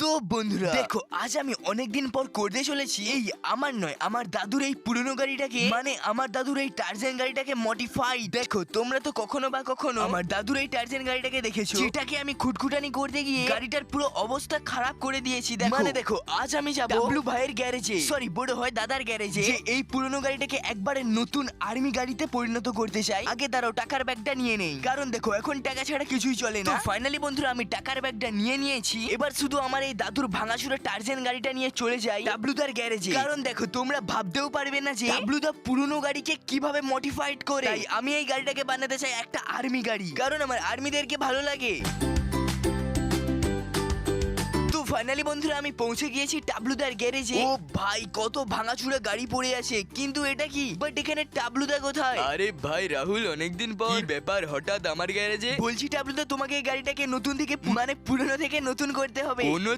তো বন্ধুরা দেখো, আজ আমি অনেকদিন পর করতে চলেছি এই আমার নয় আমার দাদুর এই পুরনো গাড়িটাকে, মানে আমার দাদুর এই টার্জেন গাড়িটাকে মডিফাই। দেখো, তোমরা তো কখনো বা কখনো আমার দাদুর এই টার্জেন গাড়িটাকে দেখেছো, যেটাকে আমি খুটখুটানি করতে গিয়ে গাড়িটার পুরো অবস্থা খারাপ করে দিয়েছি। মানে দেখো, আজ আমি যাব ডাবলু ভাইয়ের গ্যারেজে, সরি বড় হয় দাদার গ্যারেজে, যে এই পুরনো গাড়িটাকে একবারে নতুন আর্মি গাড়িতে পরিণত করতে চাই। আগে দাঁড়াও, টাকার ব্যাগটা নিয়ে নেই, কারণ দেখো এখন টাকা ছাড়া কিছুই চলে না। ফাইনালি বন্ধুরা, আমি টাকার ব্যাগটা নিয়ে নিয়েছি। এবার শুধু আমার এই দাদুর ভাঙাচুরা টার্জেন গাড়িটা নিয়ে চলে যাই ডাবলুদার গ্যারেজে। কারণ দেখো, তোমরা ভাবতেও পারবে না যে ডাবলুদা পুরনো গাড়িকে কিভাবে মডিফাইড করে। তাই আমি এই গাড়িটাকে বানাতে চাই একটা আর্মি গাড়ি, কারণ আমার আর্মিদেরকে ভালো লাগে। ফাইনালি বন্ধুরা, আমি পৌঁছে গিয়েছি টাবলুদার গ্যারেজে। ও ভাই, কত ভাঙাচুরা গাড়ি পড়ে আছে, কিন্তু এটা কি? বাট এখানে টাবলুদা কোথায়? আরে ভাই রাহুল, অনেকদিন পর। কি ব্যাপার হঠাৎ আমার গ্যারেজে? বলছি টাবলুদা, তোমাকে এই গাড়িটাকে নতুন থেকে মানে পুরনো থেকে নতুন করতে হবে। কোনো